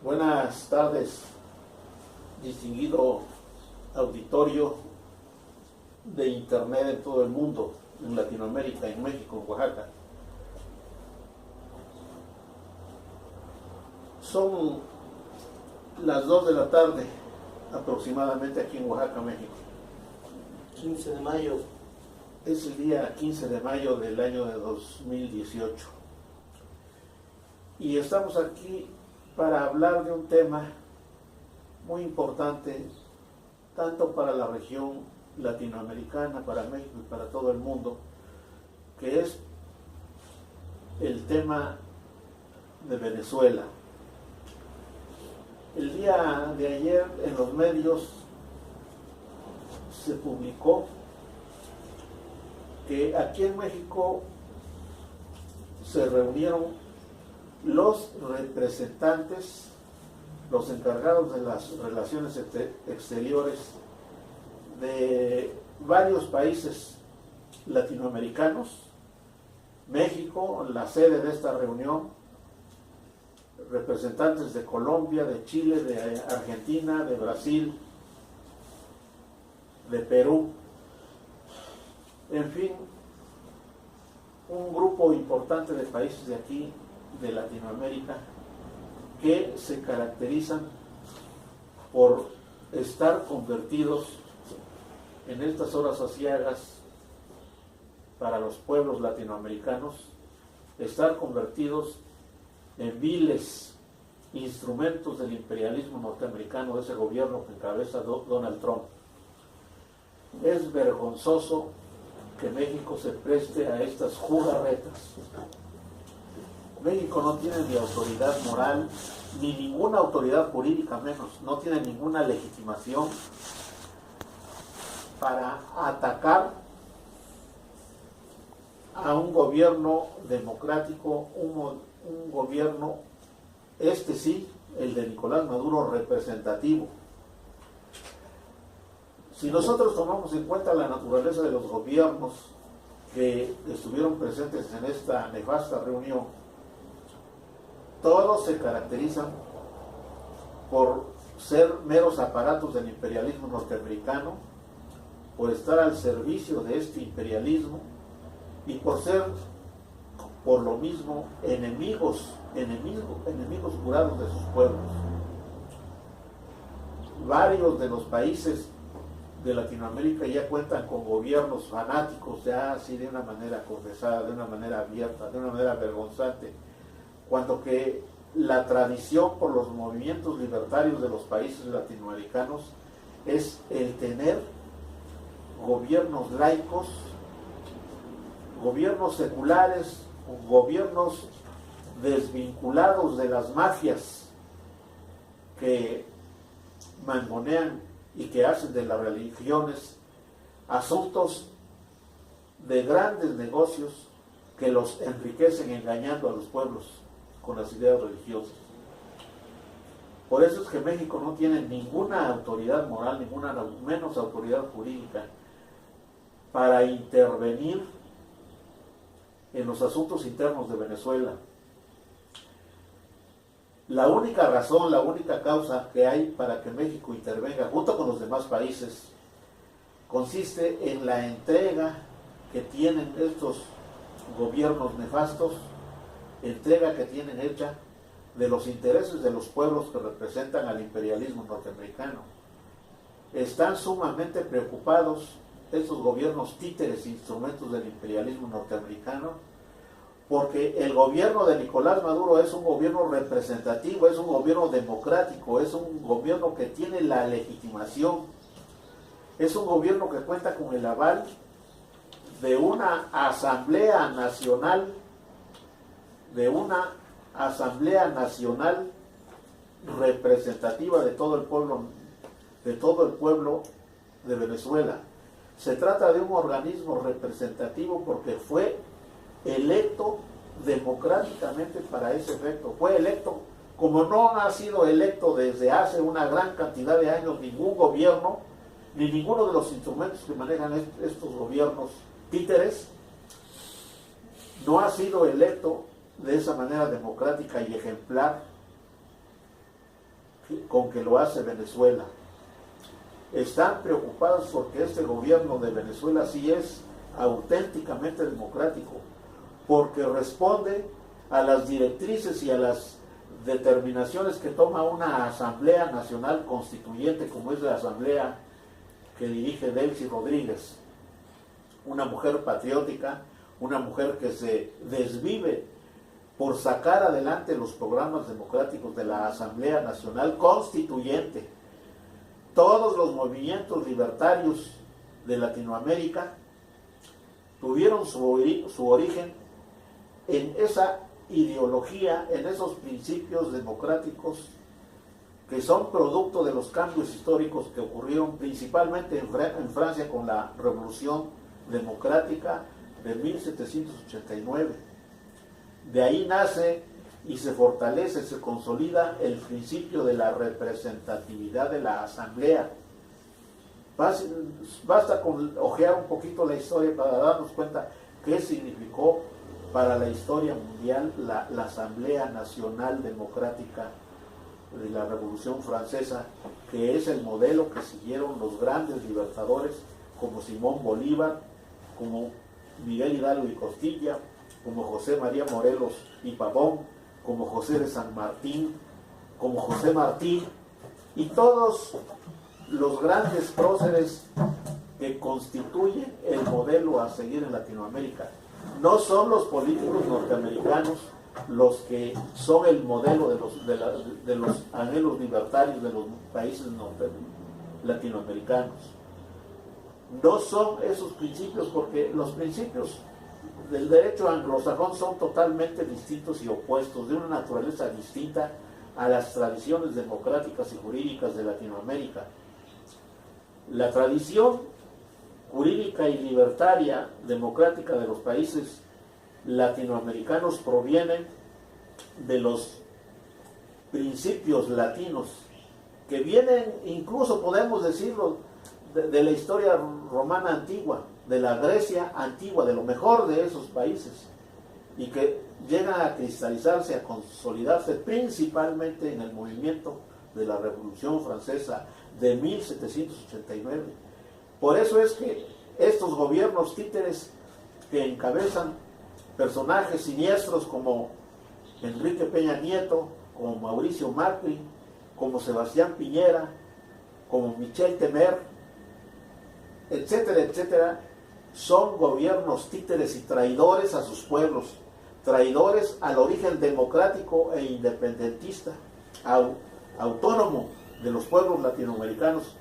Buenas tardes, distinguido auditorio de Internet en todo el mundo, en Latinoamérica, en México, en Oaxaca. Son las 2 de la tarde aproximadamente aquí en Oaxaca, México. 15 de mayo. Es el día 15 de mayo del año de 2018. Y estamos aquí para hablar de un tema muy importante, tanto para la región latinoamericana, para México y para todo el mundo, que es el tema de Venezuela. El día de ayer en los medios se publicó que aquí en México se reunieron los representantes, los encargados de las relaciones exteriores de varios países latinoamericanos. México, la sede de esta reunión, representantes de Colombia, de Chile, de Argentina, de Brasil, de Perú, en fin, un grupo importante de países de aquí, de Latinoamérica, que se caracterizan por estar convertidos en estas horas aciagas para los pueblos latinoamericanos, estar convertidos en viles instrumentos del imperialismo norteamericano, de ese gobierno que encabeza Donald Trump. Es vergonzoso que México se preste a estas jugarretas. México no tiene ni autoridad moral, ni ninguna autoridad jurídica menos, no tiene ninguna legitimación para atacar a un gobierno democrático, un gobierno, este sí, el de Nicolás Maduro, representativo. Si nosotros tomamos en cuenta la naturaleza de los gobiernos que estuvieron presentes en esta nefasta reunión, todos se caracterizan por ser meros aparatos del imperialismo norteamericano, por estar al servicio de este imperialismo y por ser, por lo mismo, enemigos jurados de sus pueblos. Varios de los países de Latinoamérica ya cuentan con gobiernos fanáticos, ya así de una manera confesada, de una manera abierta, de una manera vergonzante, cuando que la tradición por los movimientos libertarios de los países latinoamericanos es el tener gobiernos laicos, gobiernos seculares, gobiernos desvinculados de las mafias que mangonean y que hacen de las religiones asuntos de grandes negocios que los enriquecen engañando a los pueblos con las ideas religiosas. Por eso es que México no tiene ninguna autoridad moral, ninguna menos autoridad jurídica para intervenir en los asuntos internos de Venezuela. La única razón, la única causa que hay para que México intervenga junto con los demás países consiste en la entrega que tienen estos gobiernos nefastos, entrega que tienen hecha de los intereses de los pueblos que representan al imperialismo norteamericano. Están sumamente preocupados estos gobiernos títeres, instrumentos del imperialismo norteamericano, porque el gobierno de Nicolás Maduro es un gobierno representativo, es un gobierno democrático, es un gobierno que tiene la legitimación, es un gobierno que cuenta con el aval de una asamblea nacional, representativa de todo el pueblo de Venezuela. Se trata de un organismo representativo porque fue electo democráticamente para ese efecto. Fue electo, como no ha sido electo desde hace una gran cantidad de años ningún gobierno, ni ninguno de los instrumentos que manejan estos gobiernos títeres, no ha sido electo de esa manera democrática y ejemplar con que lo hace Venezuela. Están preocupados porque este gobierno de Venezuela sí es auténticamente democrático, porque responde a las directrices y a las determinaciones que toma una Asamblea Nacional Constituyente, como es la asamblea que dirige Delcy Rodríguez, una mujer patriótica, una mujer que se desvive por sacar adelante los programas democráticos de la Asamblea Nacional Constituyente. Todos los movimientos libertarios de Latinoamérica tuvieron su origen en esa ideología, en esos principios democráticos que son producto de los cambios históricos que ocurrieron principalmente en Francia con la Revolución Democrática de 1789. De ahí nace y se fortalece, se consolida el principio de la representatividad de la Asamblea. Basta con ojear un poquito la historia para darnos cuenta qué significó para la historia mundial la Asamblea Nacional Democrática de la Revolución Francesa, que es el modelo que siguieron los grandes libertadores como Simón Bolívar, como Miguel Hidalgo y Costilla, como José María Morelos y Pavón, como José de San Martín, como José Martí, y todos los grandes próceres que constituyen el modelo a seguir en Latinoamérica. No son los políticos norteamericanos los que son el modelo de los anhelos libertarios de los países latinoamericanos. No son esos principios, porque los principios del derecho anglosajón son totalmente distintos y opuestos, de una naturaleza distinta a las tradiciones democráticas y jurídicas de Latinoamérica. La tradición jurídica y libertaria democrática de los países latinoamericanos provienen de los principios latinos, que vienen, incluso podemos decirlo, de la historia romana antigua, de la Grecia antigua, de lo mejor de esos países, y que llegan a cristalizarse, a consolidarse principalmente en el movimiento de la Revolución Francesa de 1789. Por eso es que estos gobiernos títeres que encabezan personajes siniestros como Enrique Peña Nieto, como Mauricio Macri, como Sebastián Piñera, como Michel Temer, etcétera, etcétera, son gobiernos títeres y traidores a sus pueblos, traidores al origen democrático e independentista, autónomo de los pueblos latinoamericanos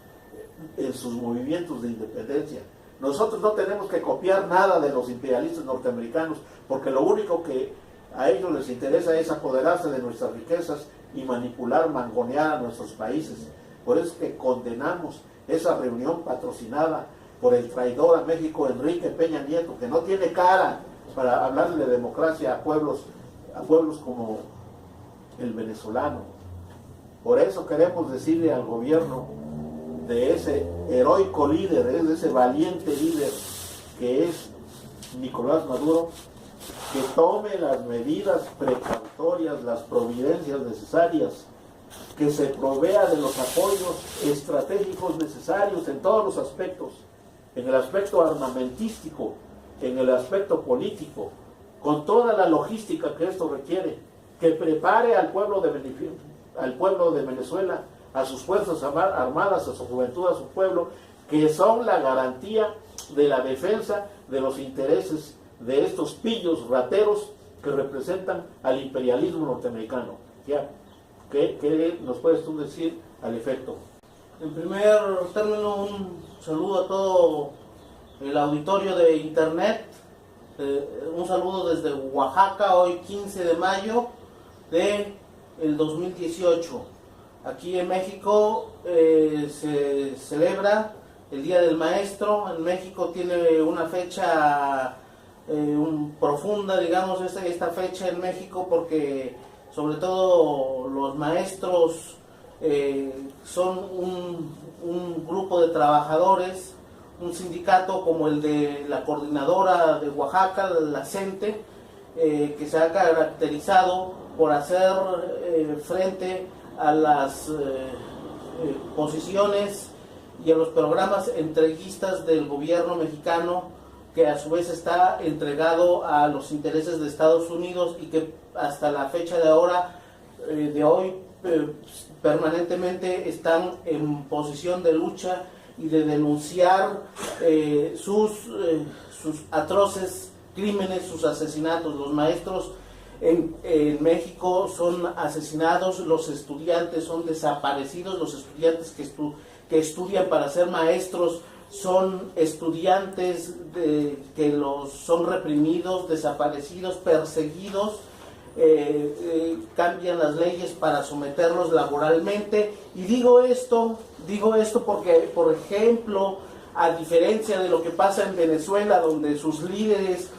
en sus movimientos de independencia. Nosotros no tenemos que copiar nada de los imperialistas norteamericanos, porque lo único que a ellos les interesa es apoderarse de nuestras riquezas y manipular, mangonear a nuestros países. Por eso es que condenamos esa reunión patrocinada por el traidor a México Enrique Peña Nieto, que no tiene cara para hablarle de democracia a pueblos como el venezolano. Por eso queremos decirle al gobierno de ese heroico líder, de ese valiente líder que es Nicolás Maduro, que tome las medidas precautorias, las providencias necesarias, que se provea de los apoyos estratégicos necesarios en todos los aspectos, en el aspecto armamentístico, en el aspecto político, con toda la logística que esto requiere, que prepare al pueblo de Venezuela, a sus fuerzas armadas, a su juventud, a su pueblo, que son la garantía de la defensa de los intereses de estos pillos rateros que representan al imperialismo norteamericano. Ya, ¿qué nos puedes tú decir al efecto? En primer término, un saludo a todo el auditorio de internet, un saludo desde Oaxaca, hoy 15 de mayo de el 2018. Aquí en México se celebra el Día del Maestro. En México tiene una fecha profunda, digamos, esta fecha en México, porque sobre todo los maestros son un grupo de trabajadores, un sindicato como el de la coordinadora de Oaxaca, la CENTE, que se ha caracterizado por hacer frente a las posiciones y a los programas entreguistas del gobierno mexicano, que a su vez está entregado a los intereses de Estados Unidos y que hasta la fecha de ahora, de hoy, permanentemente están en posición de lucha y de denunciar sus atroces crímenes, sus asesinatos. Los maestros en México son asesinados, los estudiantes son desaparecidos, los estudiantes que estudian para ser maestros son estudiantes que son reprimidos, desaparecidos, perseguidos. Cambian las leyes para someterlos laboralmente, y digo esto porque, por ejemplo, a diferencia de lo que pasa en Venezuela, donde sus líderes,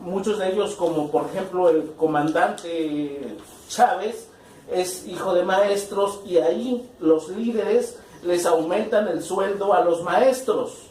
muchos de ellos, como por ejemplo el comandante Chávez, es hijo de maestros, y ahí los líderes les aumentan el sueldo a los maestros.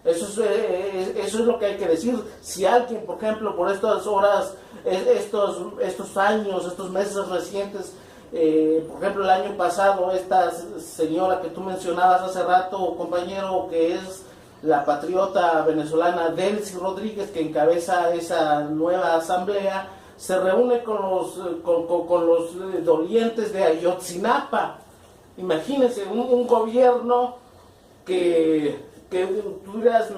Eso es lo que hay que decir. Si alguien, por ejemplo, por estas horas, estos años, estos meses recientes, por ejemplo, el año pasado, esta señora que tú mencionabas hace rato, compañero, que es la patriota venezolana Delcy Rodríguez, que encabeza esa nueva asamblea, se reúne con los dolientes de Ayotzinapa. Imagínense, un gobierno que tú dirás,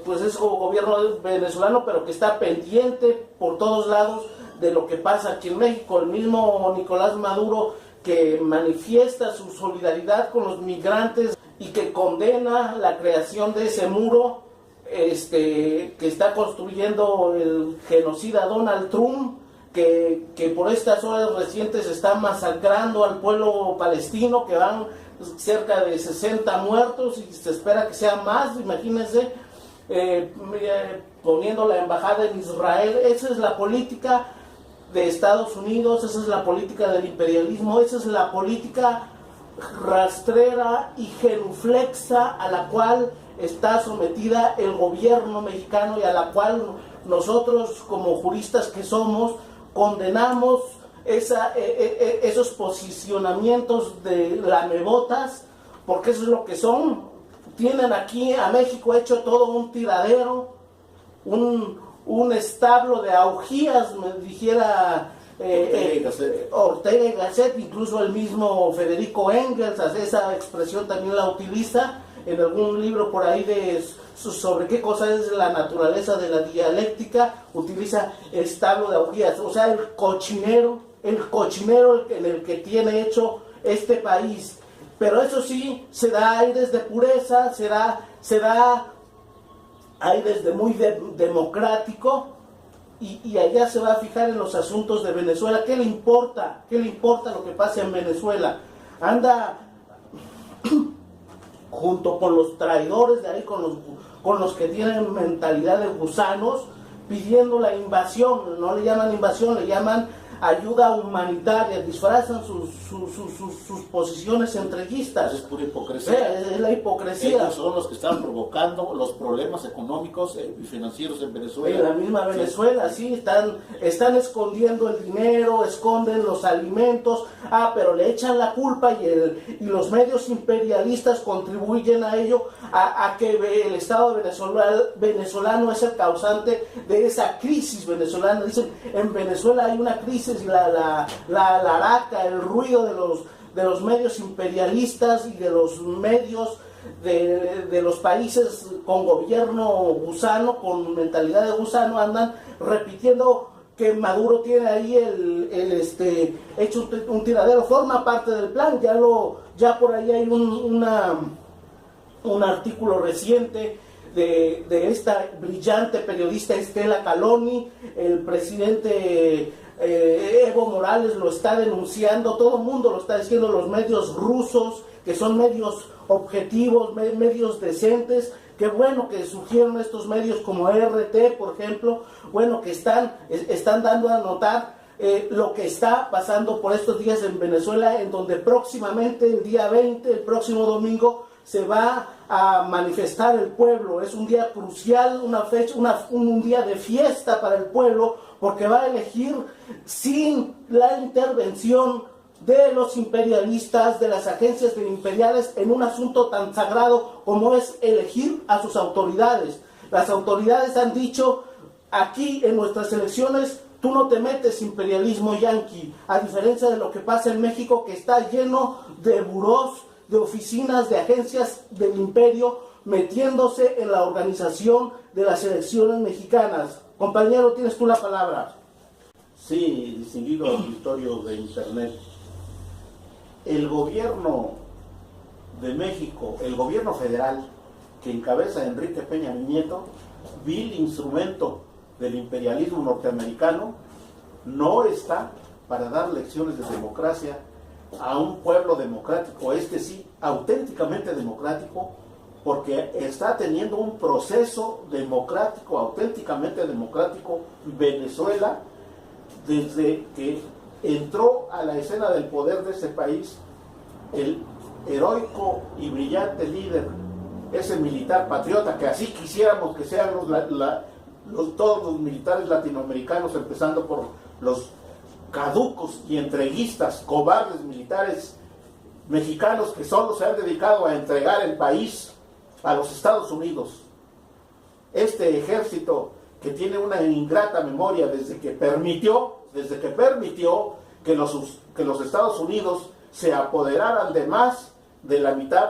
pues es gobierno venezolano, pero que está pendiente por todos lados de lo que pasa aquí en México. El mismo Nicolás Maduro, que manifiesta su solidaridad con los migrantes y que condena la creación de ese muro que está construyendo el genocida Donald Trump, que por estas horas recientes está masacrando al pueblo palestino, que van cerca de 60 muertos y se espera que sean más. Imagínense, poniendo la embajada en Israel. Esa es la política de Estados Unidos, esa es la política del imperialismo, esa es la política rastrera y genuflexa a la cual está sometida el gobierno mexicano, y a la cual nosotros, como juristas que somos, condenamos esos posicionamientos de lamebotas, porque eso es lo que son. Tienen aquí a México hecho todo un tiradero, un establo de augías, me dijera Ortega y Gasset, incluso el mismo Federico Engels, esa expresión también la utiliza en algún libro por ahí sobre qué cosa es la naturaleza de la dialéctica, utiliza establo de augías, o sea, el cochinero en el que tiene hecho este país. Pero eso sí, se da aires de pureza, se da aires de muy democrático, y allá se va a fijar en los asuntos de Venezuela. ¿Qué le importa lo que pase en Venezuela? Anda junto con los traidores de ahí, con los que tienen mentalidad de gusanos, pidiendo la invasión. No le llaman invasión, le llaman ayuda humanitaria, disfrazan sus posiciones entreguistas. Es pura hipocresía. Es la hipocresía. Ellos son los que están provocando los problemas económicos y financieros en Venezuela. En la misma Venezuela, sí, están escondiendo el dinero, esconden los alimentos, pero le echan la culpa, y los medios imperialistas contribuyen a ello, a que el Estado venezolano es el causante de esa crisis venezolana. Dicen, en Venezuela hay una crisis, y la laraca, el ruido de los medios imperialistas y de los medios de los países con gobierno gusano, con mentalidad de gusano, andan repitiendo que Maduro tiene ahí hecho un tiradero, forma parte del plan. Ya por ahí hay un artículo reciente de esta brillante periodista Estela Caloni. El presidente Evo Morales lo está denunciando, todo el mundo lo está diciendo, los medios rusos, que son medios objetivos, medios decentes. Qué bueno que surgieron estos medios como RT, por ejemplo, bueno, que están dando a notar lo que está pasando por estos días en Venezuela, en donde próximamente, el día 20, el próximo domingo, se va a manifestar el pueblo. Es un día crucial, una fecha, un día de fiesta para el pueblo, porque va a elegir, sin la intervención de los imperialistas, de las agencias imperiales en un asunto tan sagrado como es elegir a sus autoridades. Las autoridades han dicho, aquí en nuestras elecciones tú no te metes imperialismo yanqui, a diferencia de lo que pasa en México, que está lleno de burós, de oficinas, de agencias del imperio, metiéndose en la organización de las elecciones mexicanas. Compañero, tienes tú la palabra. Sí, distinguido auditorio de Internet. El gobierno de México, el gobierno federal, que encabeza Enrique Peña Nieto, vil instrumento del imperialismo norteamericano, no está para dar lecciones de democracia a un pueblo democrático, este sí, auténticamente democrático, porque está teniendo un proceso democrático, auténticamente democrático, Venezuela, desde que entró a la escena del poder de ese país el heroico y brillante líder, ese militar patriota, que así quisiéramos que sean todos los militares latinoamericanos, empezando por los caducos y entreguistas, cobardes militares mexicanos que solo se han dedicado a entregar el país a los Estados Unidos. Este ejército que tiene una ingrata memoria desde que permitió que los Estados Unidos se apoderaran de más de la mitad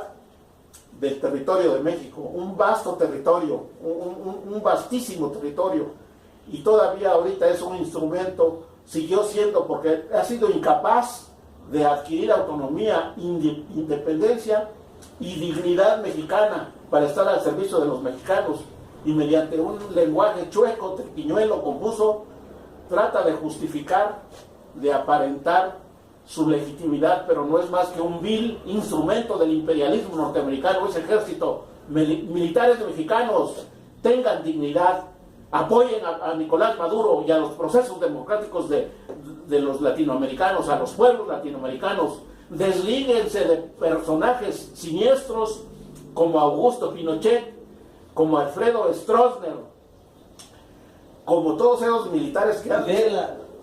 del territorio de México, un vasto territorio, un vastísimo territorio, y todavía ahorita es un instrumento, siguió siendo, porque ha sido incapaz de adquirir autonomía, independencia y dignidad mexicana para estar al servicio de los mexicanos, y mediante un lenguaje chueco, triquiñuelo, confuso, trata de justificar, de aparentar su legitimidad, pero no es más que un vil instrumento del imperialismo norteamericano. Ese ejército, militares mexicanos, tengan dignidad, apoyen a Nicolás Maduro y a los procesos democráticos de los latinoamericanos, a los pueblos latinoamericanos, deslíguense de personajes siniestros como Augusto Pinochet, como Alfredo Stroessner, como todos esos militares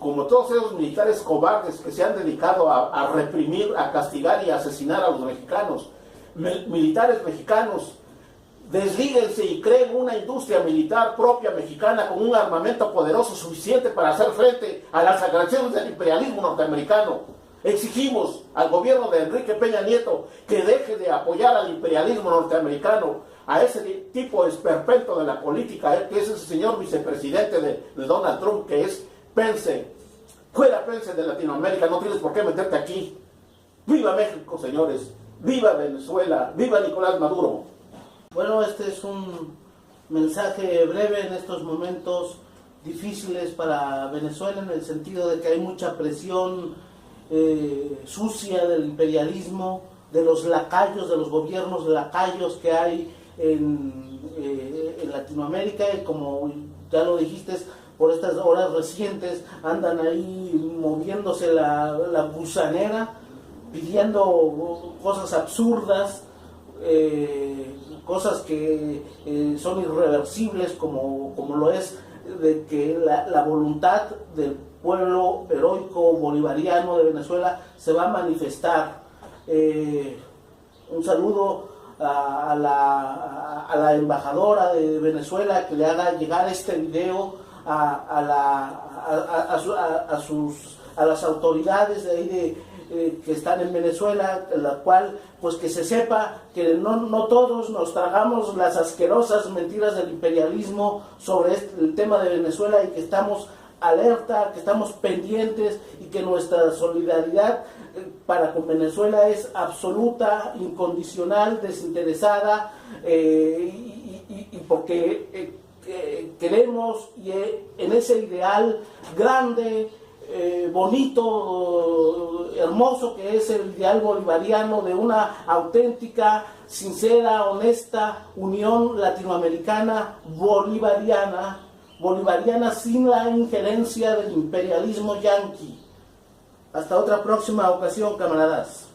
como todos esos militares cobardes que se han dedicado a reprimir, a castigar y a asesinar a los mexicanos. Militares mexicanos, deslíguense y creen una industria militar propia mexicana con un armamento poderoso suficiente para hacer frente a las agresiones del imperialismo norteamericano. Exigimos al gobierno de Enrique Peña Nieto que deje de apoyar al imperialismo norteamericano, a ese tipo esperpento de la política, que es ese señor vicepresidente de Donald Trump, que es Pence. Fuera Pence de Latinoamérica, no tienes por qué meterte aquí. ¡Viva México, señores! ¡Viva Venezuela! ¡Viva Nicolás Maduro! Bueno, este es un mensaje breve en estos momentos difíciles para Venezuela, en el sentido de que hay mucha presión sucia del imperialismo, de los lacayos, de los gobiernos lacayos que hay en Latinoamérica, y como ya lo dijiste, por estas horas recientes andan ahí moviéndose la gusanera, pidiendo cosas absurdas, cosas que son irreversibles, como lo es de que la voluntad del pueblo heroico bolivariano de Venezuela se va a manifestar. Un saludo a la embajadora de Venezuela, que le haga llegar este video a las autoridades de ahí que están en Venezuela, la cual, pues, que se sepa que no todos nos tragamos las asquerosas mentiras del imperialismo sobre el tema de Venezuela, y que estamos alerta, que estamos pendientes, y que nuestra solidaridad para con Venezuela es absoluta, incondicional, desinteresada, y porque queremos, y en ese ideal grande, bonito, hermoso, que es el ideal bolivariano de una auténtica, sincera, honesta unión latinoamericana bolivariana sin la injerencia del imperialismo yanqui. Hasta otra próxima ocasión, camaradas.